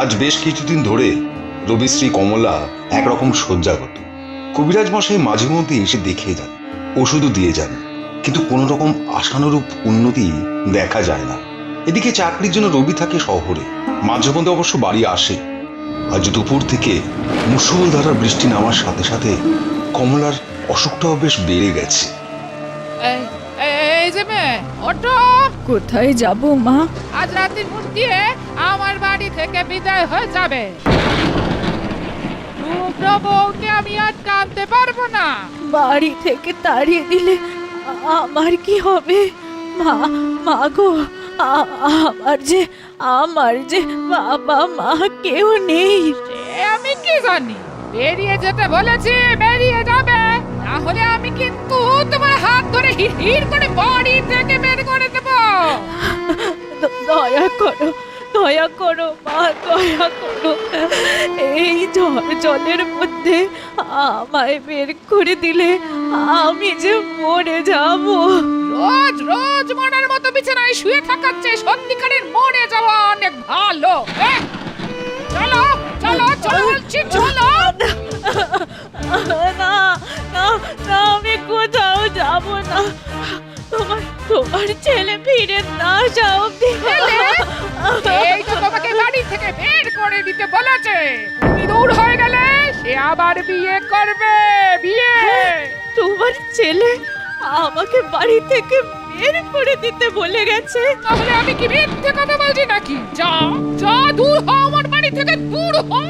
আজ বেশ কিছুদিন ধরে রবিশ্রী কমলা একরকম শয্যাগত। কবিরাজ মশাই মাঝে মধ্যে এসে দেখে যান, ওষুধও দিয়ে যান, কিন্তু কোনো রকম আশানুরূপ উন্নতি দেখা যায় না। এদিকে চাকরির জন্য রবি থাকে শহরে, মাঝে মধ্যে অবশ্য বাড়ি আসে। আজ দুপুর থেকে মুষলধারার বৃষ্টি নামার সাথে সাথে কমলার অসুখটাও বেশ বেড়ে গেছে। এই যে মেয়ে, ওঠো। কোথায় যাব মা? আজ রাতের মধ্যে আমার বাড়ি থেকে বিদায় হয়ে যাবে। শুভ্র বউকে আমি আর কাঁদতে পারবো না। বাড়ি থেকে তাড়িয়ে দিলে আমার কি হবে? মা, মা গো, আমার যে বাবা মা কেউ নেই। আমি কি জানি? বেরিয়ে যেতে বলেছি, বেরিয়ে যাবে, না হলে আমি কিন্তু তোমার হাত ধরে হিড় করে বাড়ি থেকে বের করে দেব। দয়া করো, দয়া করো মা, দয়া করো। এই জলের মধ্যে আমায় বের করে দিলে আমি যে মরে যাব। রোজ রোজ মরার মতো বিছানায় শুয়ে থাকার চেয়ে সত্যিকারের মরে যাওয়া অনেক ভালো। চলো চলো চলো বলছি, চলো। না না না, আমি কোথাও যাব না। তোমার ছেলে ফিরে না আসা অব্দি। এই তো তোমাকে বাড়ি থেকে বের করে দিতে বলেছে। তুমি দূর হয়ে গেলে সে আবার বিয়ে করবে। বিয়ে? তোমার ছেলে আমাকে বাড়ি থেকে বের করে দিতে বলে গেছে? তাহলে আমি কি মিথ্যে কথা বলছি নাকি? যা যা, দূর হও আমার বাড়ি থেকে, দূর হও।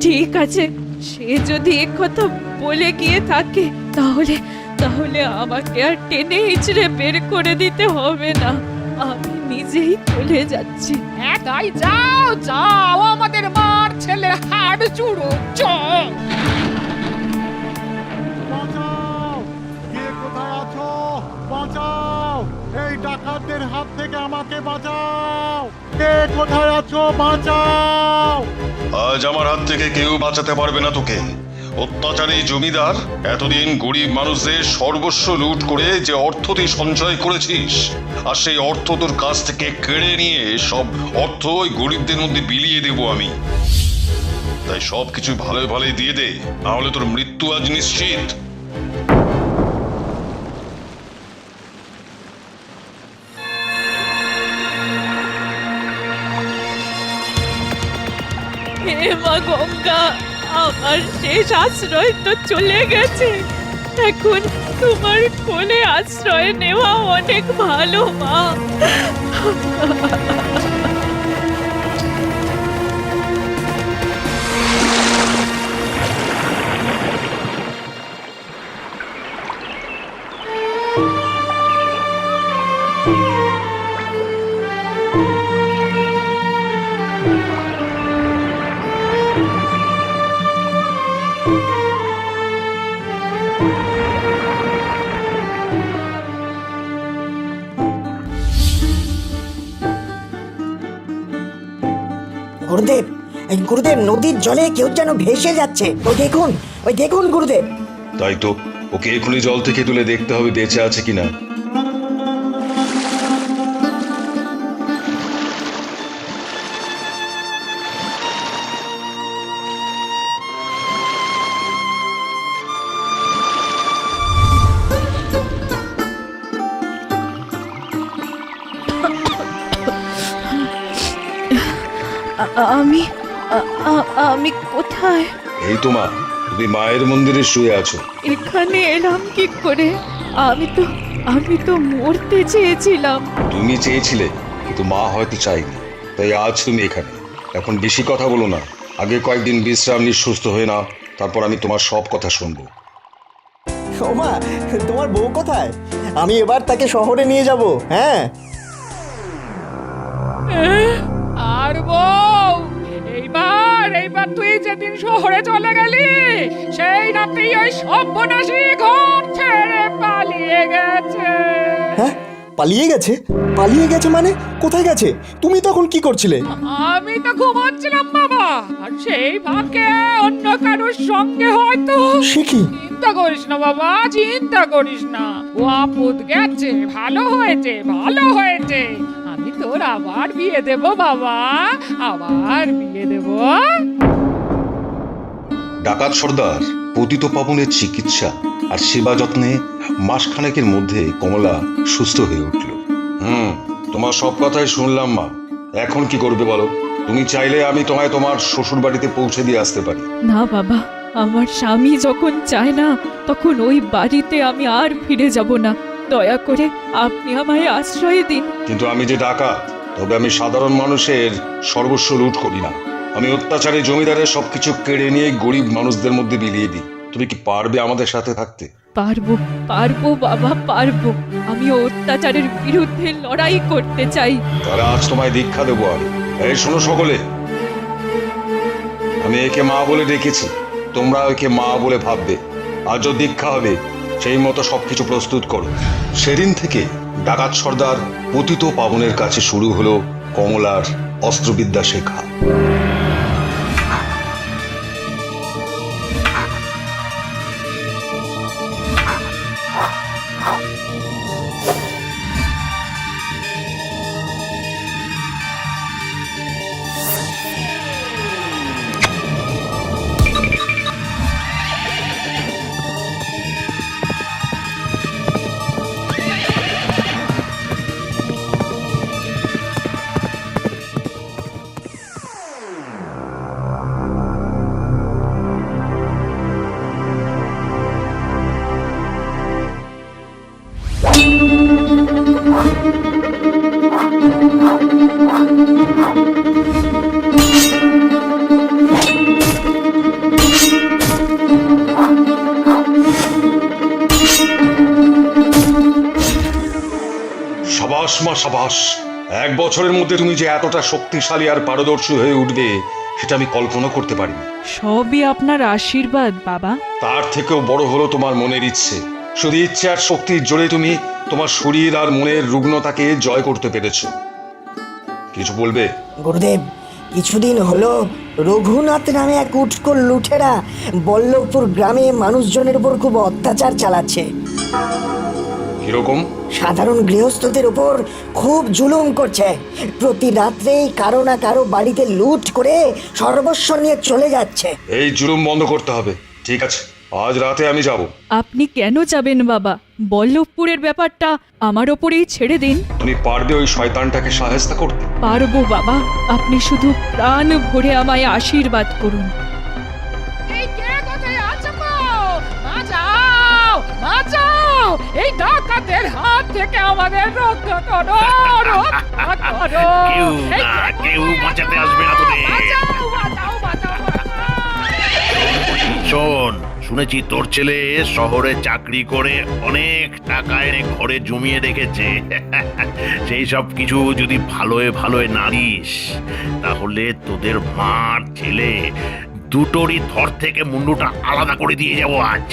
ঠিক আছে, সে যদি এ কথা বলে গিয়ে থাকে তাহলে আমাকে আর টেনে হিচড়ে বের করে দিতে হবে না। আমি নিজেই চলে যাচ্ছি। হ্যাঁ তাই যাও যাও, আমাদের মার ছেলের হাড় চুড়ো। চল। বাঁচাও! কে কোথায় আছো? বাঁচাও! এই ডাকাতদের হাত থেকে আমাকে বাঁচাও! কে কোথায় আছো? বাঁচাও! আজ আমার হাত থেকে কেউ বাঁচাতে পারবে না তোকে। অত্যাচারী জমিদার এতদিন গরিব মানুষদের সর্বস্ব লুট করে যে অর্থ তুই সঞ্চয় করেছিস, আর সেই অর্থ তোর কাছ থেকে কেড়ে নিয়ে সব অর্থ ওই গরিবদের মধ্যে বিলিয়ে দেব আমি। তাই সবকিছু ভালো ভালোই দিয়ে দে, না হলে তোর মৃত্যু আজ নিশ্চিত। হে মা গঙ্গা, আমার শেষ আশ্রয় তো চলে গেছে। এখন তোমার কোলে আশ্রয় নেওয়া অনেক ভালো মা। গুরুদেব, এই গুরুদেব, নদীর জলে কেউ যেন ভেসে যাচ্ছে। ওই দেখুন গুরুদেব। তাই তো, ওকে এখনই জল থেকে তুলে দেখতে হবে বেঁচে আছে কিনা। আমি আমি কোথায়? এই তো মা, তুমি মায়ের মন্দিরে শুয়ে আছো। এখানে এলাম কি করে? আমি তো মরতে চেয়েছিলাম। তুমি চেয়েছিলে, কিন্তু মা হয়তো চাইনি, তাই আজ তুমি এখানে। এখন বেশি কথা বলো না, আগে কয়েকদিন বিশ্রাম নিয়ে সুস্থ হয়ে নাও, তারপর আমি তোমার সব কথা শুনবো। ওমা, তোমার বউ কোথায়? আমি এবার তাকে শহরে নিয়ে যাব। হ্যাঁ। আর বউ, এইবার তুই যেদিন শহরে চলে গেলি, সেই রাতেই ওই সর্বনাশী ঘর ছেড়ে পালিয়ে গেছে। হ্যাঁ, পালিয়ে গেছে? পালিয়ে গেছে মানে কোথায় গেছে? তুমি তখন কি করছিলে? আমি তো ঘুমাচ্ছিলাম বাবা, আর সেই ফাঁকে অন্য কারোর সঙ্গে হয়তো। সে কি? চিন্তা করিস না বাবা, চিন্তা করিস না। ও আপদ গেছে, ভালো হয়েছে, ভালো হয়েছে। আমি তোর আবার বিয়ে দেব বাবা, আবার বিয়ে দেব। ডাকাত সর্দার পতিত পাবনের চিকিৎসা আর সেবা যত্নে মাসখানেকের মধ্যে কমলা সুস্থ হয়ে উঠল। তোমার সব কথাই শুনলাম মা, এখন কি করবে বলো? তুমি চাইলে আমি তোমায় তোমার শ্বশুর বাড়িতে পৌঁছে দিয়ে আসতে পারি। না বাবা, আমার স্বামী যখন চায় না তখন ওই বাড়িতে আমি আর ফিরে যাব না। দয়া করে আপনি আমায় আশ্রয় দিন। কিন্তু আমি যে ডাকাত, তবে আমি সাধারণ মানুষের সর্বস্ব লুট করি না। আমি অত্যাচারী জমিদারের সবকিছু কেড়ে নিয়ে গরিব মানুষদের মধ্যে বিলিয়ে দিই। তুমি কি পারবে আমাদের সাথে থাকতে? পারবো, পারবো বাবা, পারবো। আমি অত্যাচারের বিরুদ্ধে লড়াই করতে চাই। তাহলে আজ তোমায় দীক্ষা দেবো আমি। এই শোনো সকলে, আমি একে মা বলে ডেকেছি, তোমরা একে মা বলে ভাববে। আজও দীক্ষা হবে, সেই মতো সবকিছু প্রস্তুত করো। সেদিন থেকে ডাকাত সর্দার পতিত পাবনের কাছে শুরু হলো কমলার অস্ত্রবিদ্যা শেখা। সাবাস মা, সাবাস। 1 বছরের মধ্যে তুমি যে এতটা শক্তিশালী আর পারদর্শী হয়ে উঠবে সেটা আমি কল্পনা করতে পারিনি। সবই আপনার আশীর্বাদ বাবা। তার থেকেও বড় হলো তোমার মনের ইচ্ছে। শুধু ইচ্ছে আর শক্তির জোরে তুমি তোমার শরীর আর মনের রুগ্নতাকে জয় করতে পেরেছো। কিছু বলবে? গুরুদেব, কিছুদিন হলো রঘুনাথ নামে এক উটকো লুঠেরা বল্লভপুর গ্রামে মানুষজনের উপর খুব অত্যাচার চালাচ্ছে। কিরকম? সাধারণ গৃহস্থদের উপর খুব জুলুম করছে। প্রতি রাত্রেই কারো না কারো বাড়িতে লুট করে সর্বস্ব নিয়ে চলে যাচ্ছে। এই জুলুম বন্ধ করতে হবে। ঠিক আছে, আজ রাতে আমি যাব। আপনি কেন যাবেন বাবা? বল্লভপুরের ব্যাপারটা আমার ওপরেই ছেড়ে দিন। তুমি পারবে ওই শয়তানটাকে সাহায্য করতে? পারবো বাবা, আপনি শুধু প্রাণ ভরে আমায় আশীর্বাদ করুন। এই কে কোথায় আছো গো? বাঁচাও, বাঁচাও! এই ডাকাতের হাত থেকে আমাদের রক্ষা করো, রক্ষা করো। কেউ এই না, কে কেউ কোথায় বাঁচাতে আছো? আসবে না তোদের। বাঁচাও, বাঁচাও, বাঁচাও, বাঁচাও! শোন, শুনেছি তোর ছেলে শহরে চাকরি করে অনেক টাকা এনে ঘরে জমিয়ে রেখেছে। সেই সব কিছু যদি ভালোয় ভালোয় না দিস, তাহলে তোদের মার ছেলে দুটোরই ধর থেকে মুন্ডুটা আলাদা করে দিয়ে যাবো আজ।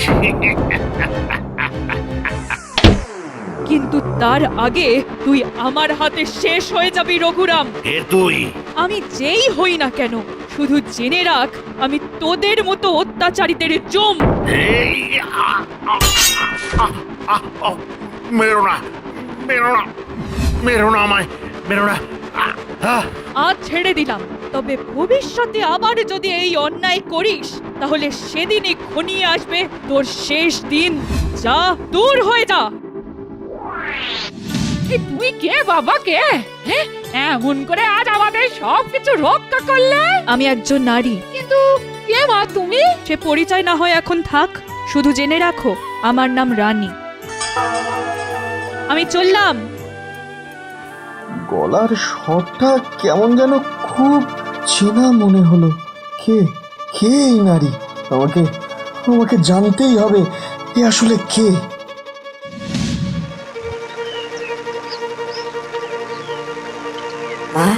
কিন্তু তার আগে তুই আমার হাতে শেষ হয়ে যাবি রঘুরাম। কে তুই? আমি যেই হই না কেন, শুধু জেনে রাখ আমি তোদের মতো অত্যাচারীদের জম। এই, মেরো না, মেরো না, মেরো না আমায়, মেরো না। আজ ছেড়ে দিলাম, তবে ভবিষ্যতে আবার যদি এই অন্যায় করিস তাহলে সেদিনই ঘনিয়ে আসবে তোর শেষ দিন। যা, দূর হয়ে যা। এই তুই কে বাবা, কে? হ্যাঁ, এমন করে আজ আমাদের সবকিছু রক্ষা করলে? আমি একজন নারী। কিন্তু কে মা তুমি? সে পরিচয় না হয় এখন থাক, শুধু জেনে রাখো আমার নাম রানী। আমি চললাম। গলার স্বরটা কেমন যেন খুব চেনা মনে হলো। কে কে এই নারী? আমাকে আমাকে জানতেই হবে এ আসলে কে। মা,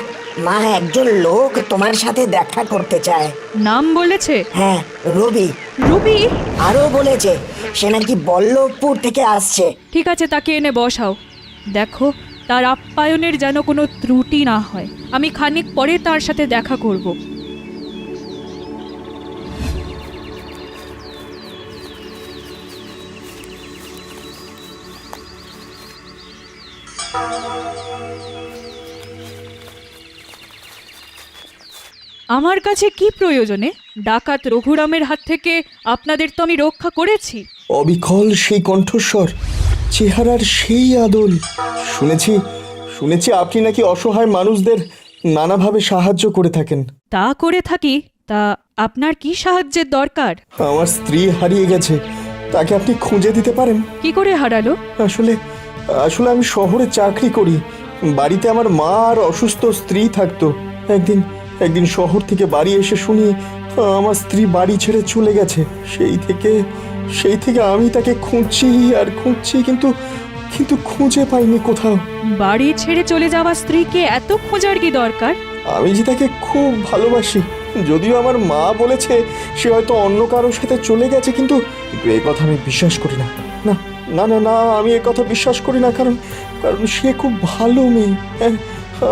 মা, একজন লোক তোমার সাথে দেখা করতে চায়। নাম বলেছে? হ্যাঁ, রবি। রবি? আরো বলেছে সে নাকি বল্লভপুর থেকে আসছে। ঠিক আছে, তাকে এনে বসাও। দেখো তার আপ্যায়নের যেন কোনো ত্রুটি না হয়। আমি খানিক পরে তার সাথে দেখা করব। আমার কাছে কি প্রয়োজনে? ডাকাত রঘুরামের হাত থেকে আপনাদের তো আমি রক্ষা করেছি। অবিকল সেই কণ্ঠস্বর, চেহারার সেই আদল। শুনেছি শুনেছি আপনি নাকি অসহায় মানুষদের নানাভাবে সাহায্য করে থাকেন। তা করে থাকি, তা আপনার কি সাহায্যের দরকার? আমার স্ত্রী হারিয়ে গেছে, তাকে আপনি খুঁজে দিতে পারেন? কি করে হারালো? আসলে আসলে আমি শহরে চাকরি করি, বাড়িতে আমার মা আর অসুস্থ স্ত্রী থাকতো। একদিন একদিন শহর থেকে বাড়ি এসে শুনি আমার স্ত্রী বাড়ি ছেড়ে চলে গেছে। সেই থেকে আমি তাকে খুঁজছি আর খুঁজছি, কিন্তু কিন্তু খুঁজে পাইনি কোথাও। বাড়ি ছেড়ে চলে যাওয়া স্ত্রীকে এত খোঁজার কি দরকার? আমি যে তাকে খুব ভালোবাসি, যদিও আমার মা বলেছে সে হয়তো অন্য কারোর সাথে চলে গেছে, কিন্তু এ কথা আমি বিশ্বাস করি না। না না না না, আমি এ কথা বিশ্বাস করি না, কারণ কারণ সে খুব ভালো মেয়ে। হ্যাঁ,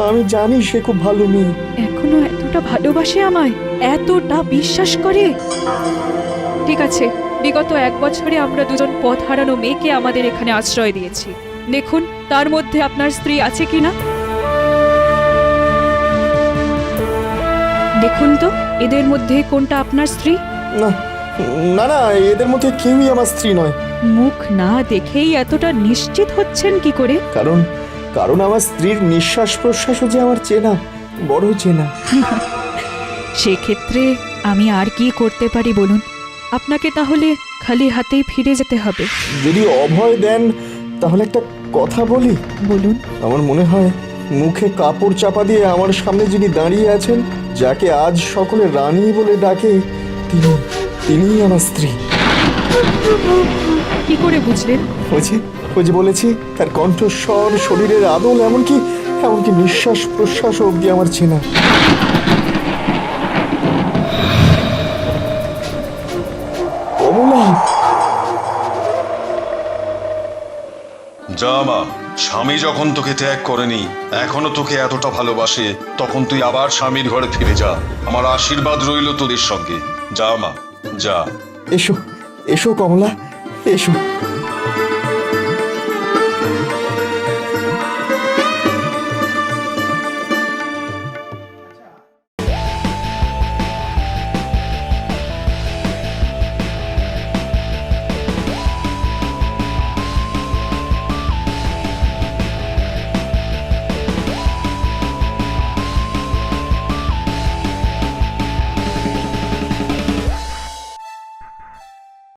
আমি জানি সে খুব ভালো মেয়ে। এখনো এতটা ভালোবাসে আমায়, এতটা বিশ্বাস করে? ঠিক আছে, বিগত 1 বছরে আমরা দুজন পথ হারানো মেয়েকে আমাদের এখানে আশ্রয় দিয়েছি। দেখুন তার মধ্যে আপনার স্ত্রী আছে কিনা। দেখুন তো এদের মধ্যে কোনটা আপনার স্ত্রী। না না না, এদের মধ্যে কেউই আমার স্ত্রী নয়। মুখ না দেখেই এতটা নিশ্চিত হচ্ছেন কি করে? কারণ কারণ আমার স্ত্রীর নিঃশ্বাস প্রশ্বাসও যে আমার চেনা, বড় চেনা। সেক্ষেত্রে আমি আর কি করতে পারি বলুন? আপনাকে তাহলে খালি হাতেই ফিরে যেতে হবে। যদি অভয় দেন তাহলে একটা কথা বলি। বলুন। আমার মনে হয় মুখে কাপড় চাপা দিয়ে আমার সামনে যিনি দাঁড়িয়ে আছেন, যাকে আজ সকলে রানী বলে ডাকে, তিনিই আমার স্ত্রী। কি করে বুঝলেন? ওই যে বলেছি, তার কণ্ঠস্বর, শরীরের আদল, এমনকি নিঃশ্বাস প্রশ্বাস অবধি আমার চেনা। কমলা! যা মা, স্বামী যখন তোকে ত্যাগ করেনি, এখনো তোকে এতটা ভালোবাসে, তখন তুই আবার স্বামীর ঘরে ফিরে যা। আমার আশীর্বাদ রইল তোদের সঙ্গে। যা মা, যা। এসো এসো কমলা, এসো।